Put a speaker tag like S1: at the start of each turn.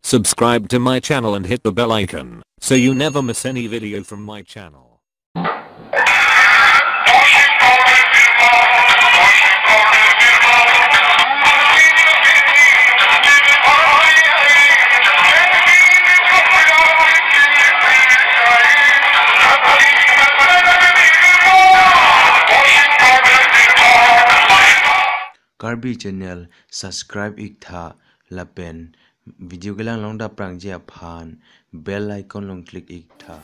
S1: Subscribe to my channel and hit the bell icon so you never miss any video from my channel.
S2: Karbi channel subscribe iktha lapen video gelang long da prang je aphan bell icon long click iktha